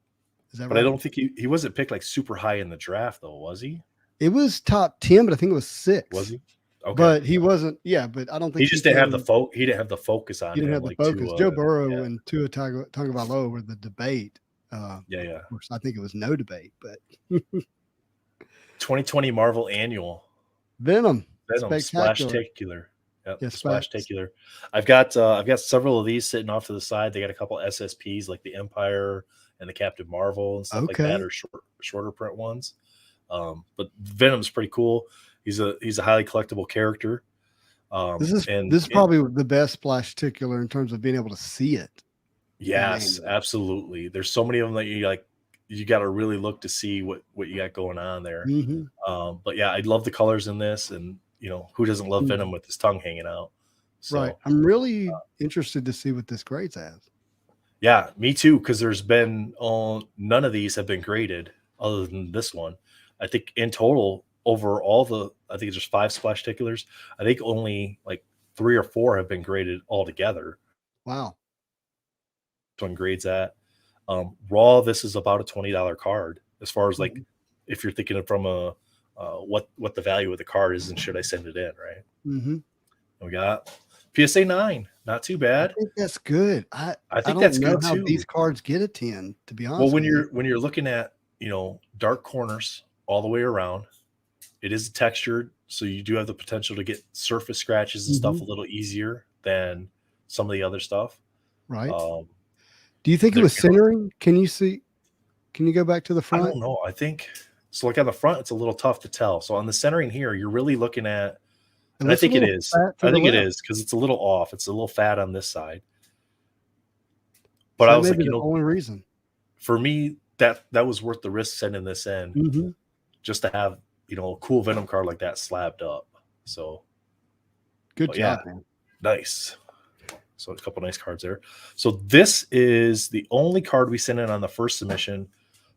Speaker 2: Is that
Speaker 1: but
Speaker 2: right?
Speaker 1: I don't think he wasn't picked like super high in the draft though, was he?
Speaker 2: It was top 10, but I think it was 6.
Speaker 1: Was he? Okay.
Speaker 2: But he wasn't. Yeah, but I don't think
Speaker 1: he just didn't have the focus. He didn't have the focus on.
Speaker 2: He didn't have the focus. Joe Burrow and Tua Tagovailoa were the debate. Of course, I think it was no debate, but
Speaker 1: 2020 Marvel Annual
Speaker 2: Venom
Speaker 1: Splashtacular. Yep, Splashtacular. I've got several of these sitting off to the side. They got a couple SSPs like the Empire and the Captain Marvel and stuff like that, or shorter print ones. But Venom's pretty cool. He's a highly collectible character.
Speaker 2: This is probably the best Splashtacular in terms of being able to see it.
Speaker 1: Yes, absolutely. There's so many of them that you you got to really look to see what you got going on there.
Speaker 2: Mhm.
Speaker 1: But yeah, I love the colors in this, and who doesn't love Venom with his tongue hanging out?
Speaker 2: Right.
Speaker 1: So
Speaker 2: I'm really interested to see what this grades as.
Speaker 1: yeah, me too. Because there's been none of these have been graded other than this one. I think in total over all I think it's just 5 Splashticulars. I think only like 3 or 4 have been graded altogether.
Speaker 2: Wow.
Speaker 1: This one grades at raw. This is about a $20 card as far as like if you're thinking of from a what the value of the card is and should I send it in, right?
Speaker 2: Mm-hmm.
Speaker 1: We got PSA 9, not too
Speaker 2: I
Speaker 1: bad.
Speaker 2: think that's good. I
Speaker 1: think
Speaker 2: don't
Speaker 1: that's
Speaker 2: know
Speaker 1: good
Speaker 2: how
Speaker 1: too.
Speaker 2: these cards get a 10, to be honest.
Speaker 1: Well,
Speaker 2: with you.
Speaker 1: when you're looking at dark corners all the way around, it is textured, so you do have the potential to get surface scratches and stuff a little easier than some of the other stuff.
Speaker 2: Right. Do you think it was centering? Can you see? Can you go back to the front?
Speaker 1: I don't know. I think so. Like on the front, it's a little tough to tell. So on the centering here, you're really looking at. And I think it is. I think it is because it's a little off. It's a little fat on this side. But
Speaker 2: so
Speaker 1: I was like,
Speaker 2: the only reason
Speaker 1: for me that was worth the risk sending this in, just to have a cool Venom card like that slabbed up. So
Speaker 2: good job, man.
Speaker 1: Nice. So a couple nice cards there. So this is the only card we sent in on the first submission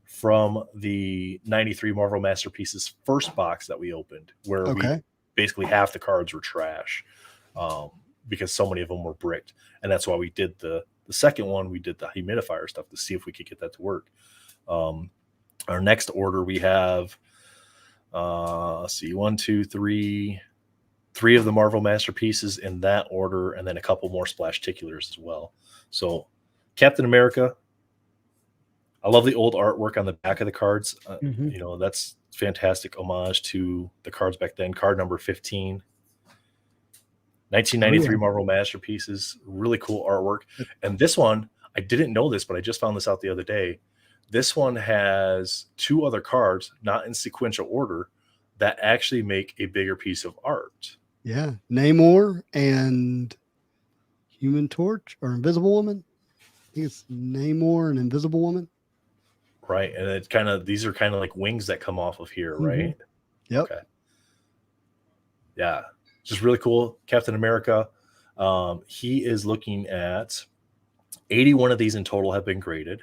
Speaker 1: from the 93 Marvel Masterpieces first box that we opened, where we basically half the cards were trash because so many of them were bricked. And that's why we did the second one. We did the humidifier stuff to see if we could get that to work. Our next order, we have, let's see, 1, 2, 3 of the Marvel Masterpieces in that order, and then a couple more Splashticulars as well. So Captain America, I love the old artwork on the back of the cards. That's fantastic homage to the cards back then. Card number 15. 1993 Marvel Masterpieces. Really cool artwork. And this one, I didn't know this, but I just found this out the other day. This one has 2 other cards, not in sequential order, that actually make a bigger piece of art.
Speaker 2: Yeah. Namor and Human Torch or Invisible Woman. I think it's Namor and Invisible Woman.
Speaker 1: Right. And it's these are kind of like wings that come off of here, right?
Speaker 2: Yep.
Speaker 1: Okay. Yeah. Just really cool. Captain America. He is looking at 81 of these in total have been graded.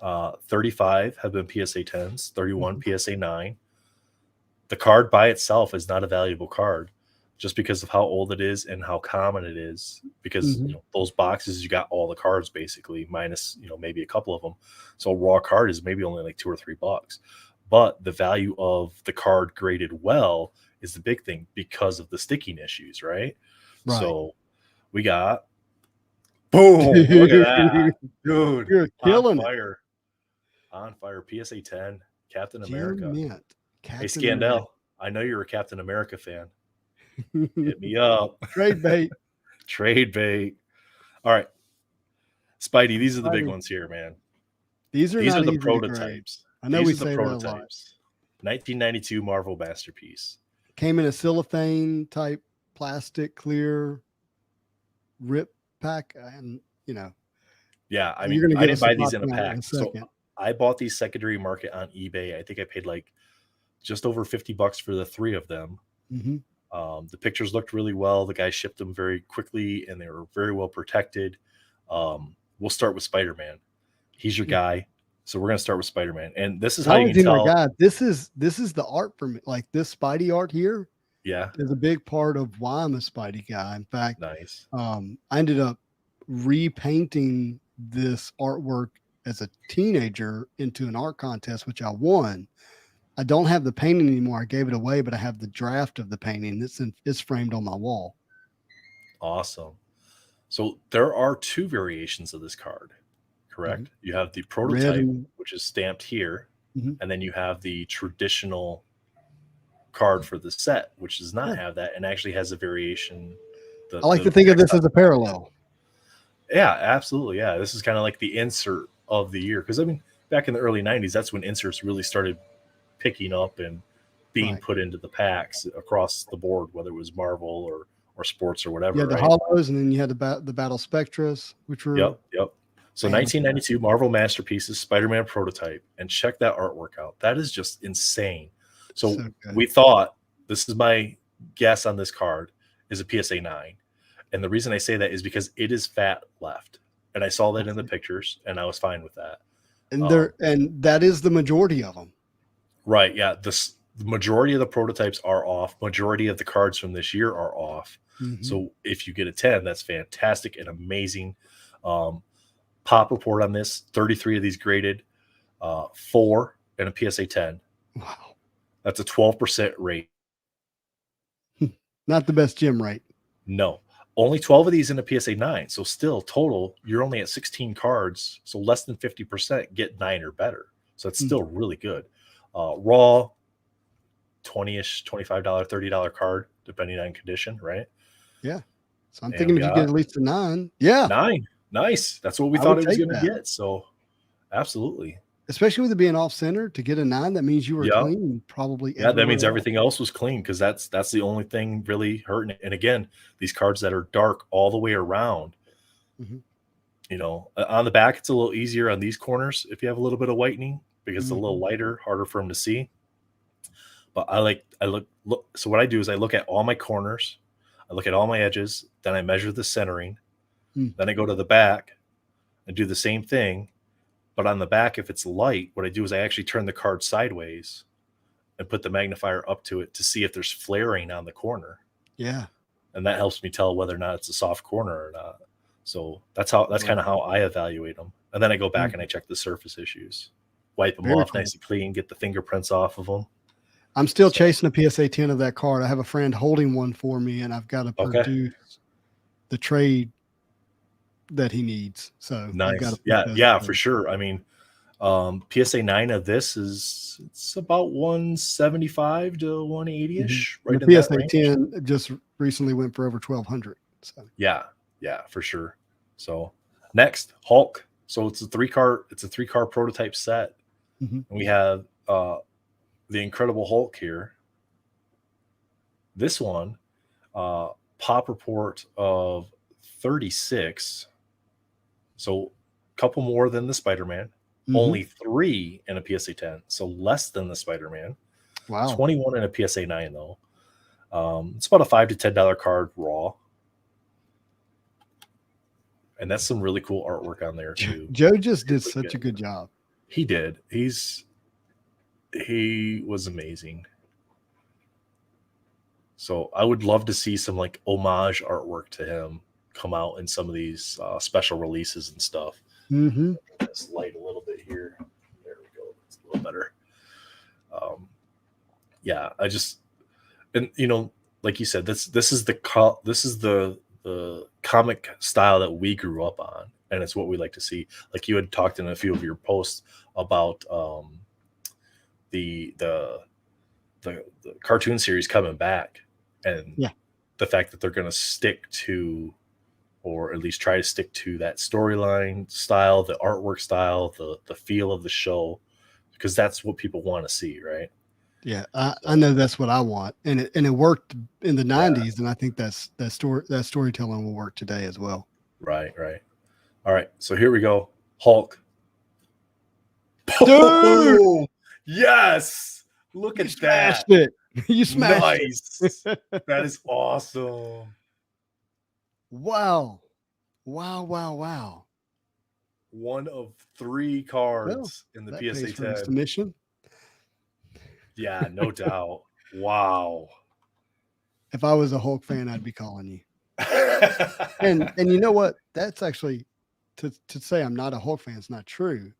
Speaker 1: 35 have been PSA 10s, 31 PSA 9. The card by itself is not a valuable card just because of how old it is and how common it is, because those boxes, you got all the cards basically minus maybe a couple of them. So a raw card is maybe only like $2 or $3, but the value of the card graded well is the big thing because of the sticking issues, right? So we got boom, look at that, dude.
Speaker 2: You're killing
Speaker 1: fire. On fire. PSA 10 Captain America. Hey Scandell,
Speaker 2: America.
Speaker 1: I know you're a Captain America fan. Hit me up.
Speaker 2: Trade bait.
Speaker 1: Trade bait. All right, Spidey, these are the big ones here, man.
Speaker 2: These are
Speaker 1: the prototypes.
Speaker 2: I know we say that a lot.
Speaker 1: 1992 Marvel Masterpiece.
Speaker 2: Came in a cellophane type plastic clear rip pack, and
Speaker 1: yeah, I mean, I didn't buy these in a pack. So I bought these secondary market on eBay. I think I paid like just over $50 for the 3 of them. The pictures looked really well. The guy shipped them very quickly and they were very well protected. We'll start with Spider-Man. He's your guy. So we're going to start with Spider-Man. And this is how you can tell.
Speaker 2: God, this is the art for me. Like this Spidey art here.
Speaker 1: Yeah.
Speaker 2: Is a big part of why I'm a Spidey guy. In fact,
Speaker 1: nice.
Speaker 2: I ended up repainting this artwork as a teenager into an art contest, which I won. I don't have the painting anymore. I gave it away, but I have the draft of the painting. It's framed on my wall.
Speaker 1: Awesome. So there are 2 variations of this card, correct? You have the prototype, which is stamped here, and then you have the traditional card for the set, which does not have that and actually has a variation.
Speaker 2: I like to think of this as a parallel.
Speaker 1: Yeah, absolutely. Yeah, this is kind of like the insert of the year, because I mean, back in the early 90s, that's when inserts really started picking up and being put into the packs across the board, whether it was Marvel or sports or whatever.
Speaker 2: Yeah, the hollows, and then you had the Battle Spectras, which were
Speaker 1: yep. So
Speaker 2: Man.
Speaker 1: 1992 Marvel Masterpieces Spider-Man prototype, and check that artwork out. That is just insane. So
Speaker 2: good.
Speaker 1: we thought, this is my guess on this card, is a PSA 9. And the reason I say that is because it is fat left. And I saw that in the pictures, and I was fine with that.
Speaker 2: And and that is the majority of them.
Speaker 1: Right. Yeah. The majority of the prototypes are off. Majority of the cards from this year are off.
Speaker 2: Mm-hmm.
Speaker 1: So if you get a 10, that's fantastic and amazing. Pop report on this, 33 of these graded, 4 and a PSA 10.
Speaker 2: Wow.
Speaker 1: That's a 12% rate.
Speaker 2: Not the best gem rate.
Speaker 1: No. Only 12 of these in a PSA 9. So still total, you're only at 16 cards. So less than 50% get 9 or better. So it's still really good. Raw, 20-ish, $25, $30 card, depending on condition, right?
Speaker 2: Yeah. So I'm thinking if you get at least a 9. Yeah.
Speaker 1: 9. Nice. That's what we thought it was going to get. So absolutely.
Speaker 2: Especially with it being off center, to get a 9, that means you were clean probably.
Speaker 1: Yeah, that means everything else was clean, because that's the only thing really hurting it. And again, these cards that are dark all the way around, you know, on the back, it's a little easier on these corners if you have a little bit of whitening, because it's a little lighter, harder for them to see. But so what I do is I look at all my corners, I look at all my edges, then I measure the centering, then I go to the back and do the same thing. But on the back, if it's light, what I do is I actually turn the card sideways and put the magnifier up to it to see if there's flaring on the corner.
Speaker 2: Yeah.
Speaker 1: And that helps me tell whether or not it's a soft corner or not. So that's kind of how I evaluate them. And then I go back and I check the surface issues, wipe them off nice and clean, get the fingerprints off of them.
Speaker 2: I'm still chasing a PSA 10 of that card. I have a friend holding one for me, and I've got to produce the trade that he needs. So
Speaker 1: nice. Yeah, for sure. I mean, PSA 9 of this it's about 175 to 180-ish. Right.
Speaker 2: The PSA 10 just recently went for over 1,200. So
Speaker 1: yeah, for sure. So next, Hulk. So it's a 3-car prototype set. And we have the Incredible Hulk here. This one, pop report of 36. So a couple more than the Spider-Man. Only 3 in a PSA 10. So less than the Spider-Man.
Speaker 2: Wow.
Speaker 1: 21 in a PSA 9 though. It's about a $5 to $10 card raw. And that's some really cool artwork on there too.
Speaker 2: Joe just did such a good job.
Speaker 1: He did. He was amazing. So I would love to see some like homage artwork to him come out in some of these special releases and stuff. Let's light a little bit here. There we go. It's a little better. Yeah, and you know, like you said, this is the comic style that we grew up on, and it's what we like to see. Like you had talked in a few of your posts about the cartoon series coming back, and the fact that they're going to stick to, or at least try to stick to, that storyline style, the artwork style, the feel of the show, because that's what people want to see, right?
Speaker 2: Yeah, I know that's what I want, and it worked in the 90s, and I think that storytelling will work today as well.
Speaker 1: Right. All right, so here we go, Hulk.
Speaker 2: Dude!
Speaker 1: Yes, look at that.
Speaker 2: You smashed
Speaker 1: it. That is awesome.
Speaker 2: Wow.
Speaker 1: One of 3 cards in the PSA 10
Speaker 2: submission.
Speaker 1: Yeah, no doubt. Wow.
Speaker 2: If I was a Hulk fan, I'd be calling you. and you know what? That's actually, to say I'm not a Hulk fan is not true.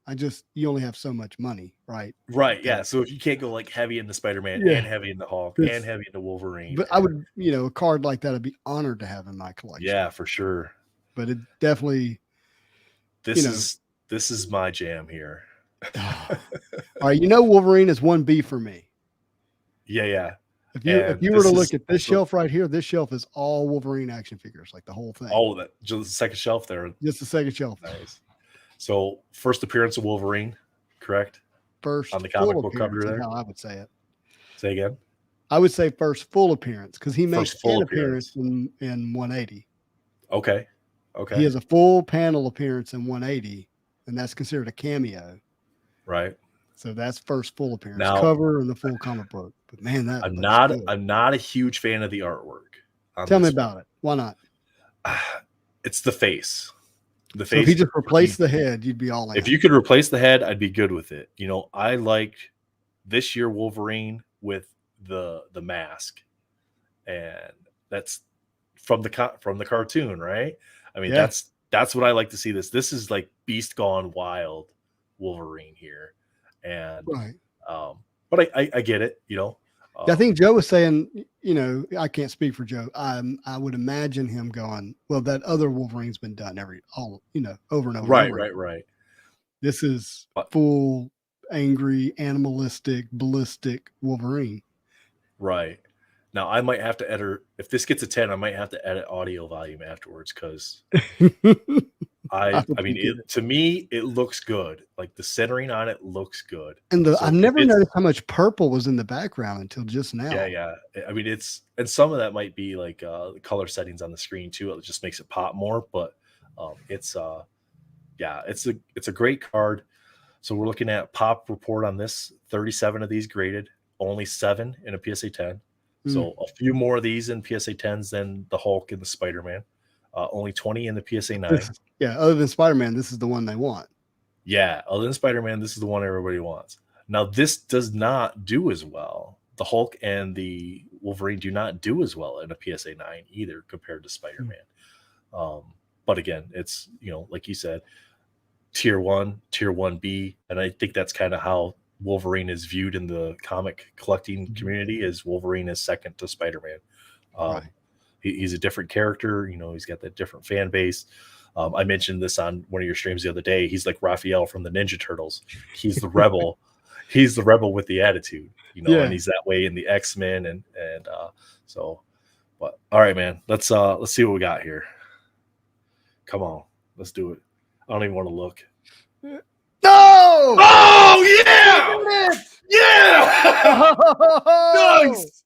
Speaker 2: You only have so much money, right?
Speaker 1: Right. Yeah. So if you can't go like heavy into Spider-Man and heavy into Hulk and heavy into Wolverine.
Speaker 2: But I would, a card like that I'd be honored to have in my collection.
Speaker 1: Yeah, for sure.
Speaker 2: But it definitely.
Speaker 1: This is my jam here.
Speaker 2: All right. Wolverine is 1B for me.
Speaker 1: Yeah.
Speaker 2: If you were to look at this shelf right here, this shelf is all Wolverine action figures, like the whole thing.
Speaker 1: Oh, just the second shelf there.
Speaker 2: Just the second shelf.
Speaker 1: Nice. So first appearance of Wolverine, correct?
Speaker 2: First
Speaker 1: on the comic book cover there.
Speaker 2: How I would say it.
Speaker 1: Say again.
Speaker 2: I would say first full appearance, because he makes an appearance in 180.
Speaker 1: Okay. Okay.
Speaker 2: He has a full panel appearance in 180, and that's considered a cameo.
Speaker 1: Right.
Speaker 2: So that's first full appearance,
Speaker 1: Now,
Speaker 2: cover and the full comic book. But man, that
Speaker 1: I'm
Speaker 2: looks
Speaker 1: not
Speaker 2: good.
Speaker 1: I'm not a huge fan of the artwork.
Speaker 2: Tell me about it. Why not?
Speaker 1: It's the face. The
Speaker 2: So
Speaker 1: face.
Speaker 2: if he just replaced the head, you'd be all in.
Speaker 1: If you could replace the head, I'd be good with it. You know, I liked this year Wolverine with the mask, and that's from the cartoon, right? I mean,
Speaker 2: Yeah.
Speaker 1: that's what I like to see. This is like Beast Gone Wild Wolverine here, and
Speaker 2: Right.
Speaker 1: but I get it. You know,
Speaker 2: I think Joe was saying, you know, I can't speak for Joe. I would imagine him going, well, that other Wolverine's been done over and over and over.
Speaker 1: Right.
Speaker 2: This is full angry, animalistic, ballistic Wolverine.
Speaker 1: Right. Now I might have to edit. If this gets a 10, I might have to edit audio volume afterwards because I mean, to me, it looks good. Like the centering on it looks good.
Speaker 2: And I never noticed how much purple was in the background until just now.
Speaker 1: Yeah. I mean, and some of that might be like the color settings on the screen too. It just makes it pop more. But it's a great card. So we're looking at pop report on this. 37 of these graded, only 7 in a PSA 10. So a few more of these in PSA 10s than the Hulk and the Spider-Man. Only 20 in the PSA 9.
Speaker 2: Other than Spider-Man, this is the one they want.
Speaker 1: Yeah, other than Spider-Man, this is the one everybody wants. Now, this does not do as well. The Hulk and the Wolverine do not do as well in a PSA 9 either compared to Spider-Man. But again, it's, you know, like you said, tier 1, tier 1B. And I think that's kind of how Wolverine is viewed in the comic collecting community, as Wolverine is second to Spider-Man.
Speaker 2: Right.
Speaker 1: He's a different character. You know, he's got that different fan base. I mentioned this on one of your streams the other day. He's like Raphael from the Ninja Turtles. He's the rebel. He's the rebel with the attitude, you know, and he's that way in the X-Men. And so, but all right, man, let's see what we got here. Come on, let's do it. I don't even want to look.
Speaker 2: No!
Speaker 1: Oh yeah! Yeah! Nice!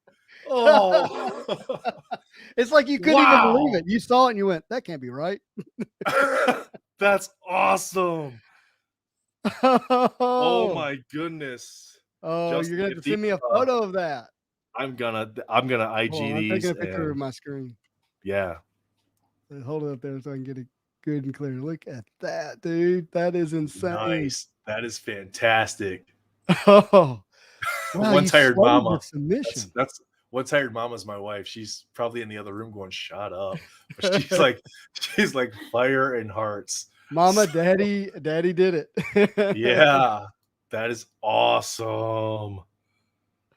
Speaker 1: Oh,
Speaker 2: it's like you couldn't even believe it. You saw it and you went, that can't be right.
Speaker 1: That's awesome. Oh my goodness.
Speaker 2: Oh, Justin, you're gonna have to send me a photo of that.
Speaker 1: I'm gonna IG these.
Speaker 2: I'm taking a picture of my screen.
Speaker 1: Yeah.
Speaker 2: Hold it up there so I can get it good and clear. Look at that, dude. That is insane.
Speaker 1: Nice. That is fantastic.
Speaker 2: Oh, wow,
Speaker 1: One tired mama. That's One tired mama's my wife. She's probably in the other room going, shut up. But she's like fire and hearts.
Speaker 2: Mama, daddy did it.
Speaker 1: Yeah, that is awesome.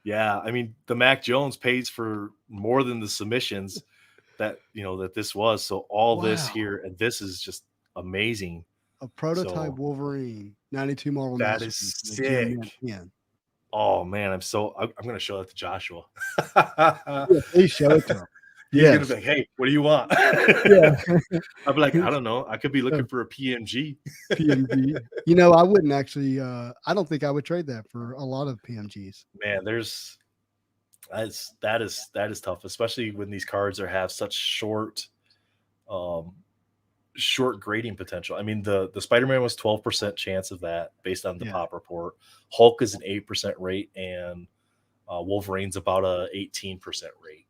Speaker 1: Yeah, I mean, the Mac Jones pays for more than the submissions that this was. So all this here, and this is just amazing.
Speaker 2: A prototype Wolverine, 92 Marvel.
Speaker 1: That is sick. Oh man, I'm gonna show that to Joshua.
Speaker 2: Yeah, please show it to him.
Speaker 1: He's gonna be like, hey, what do you want?
Speaker 2: Yeah.
Speaker 1: I'll be like, I don't know. I could be looking for a PMG.
Speaker 2: PMG. I wouldn't actually I don't think I would trade that for a lot of PMGs.
Speaker 1: Man, that is tough, especially when these cards have such short grading potential. I mean, the Spider-Man was 12% chance of that based on the pop report. Hulk is an 8% rate, and Wolverine's about a 18% rate.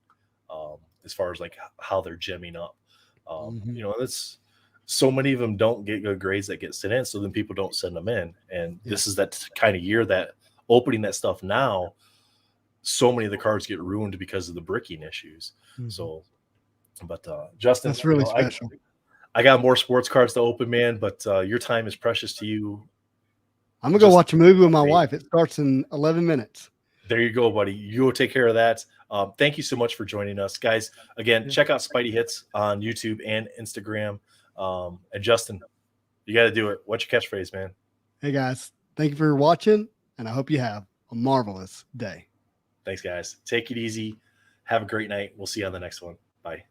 Speaker 1: As far as like how they're gemming up, that's so many of them don't get good grades that get sent in, so then people don't send them in. And this is that kind of year that opening that stuff now, so many of the cards get ruined because of the bricking issues. So, but Justin,
Speaker 2: that's really special.
Speaker 1: I got more sports cards to open, man, but your time is precious to you.
Speaker 2: I'm gonna go watch a movie with my wife. It starts in 11 minutes.
Speaker 1: There you go, buddy. You go take care of that. Thank you so much for joining us, guys. Again, check out Spidey Hits on YouTube and Instagram. And Justin, you got to do it. What's your catchphrase, man?
Speaker 2: Hey, guys. Thank you for watching, and I hope you have a marvelous day.
Speaker 1: Thanks, guys. Take it easy. Have a great night. We'll see you on the next one. Bye.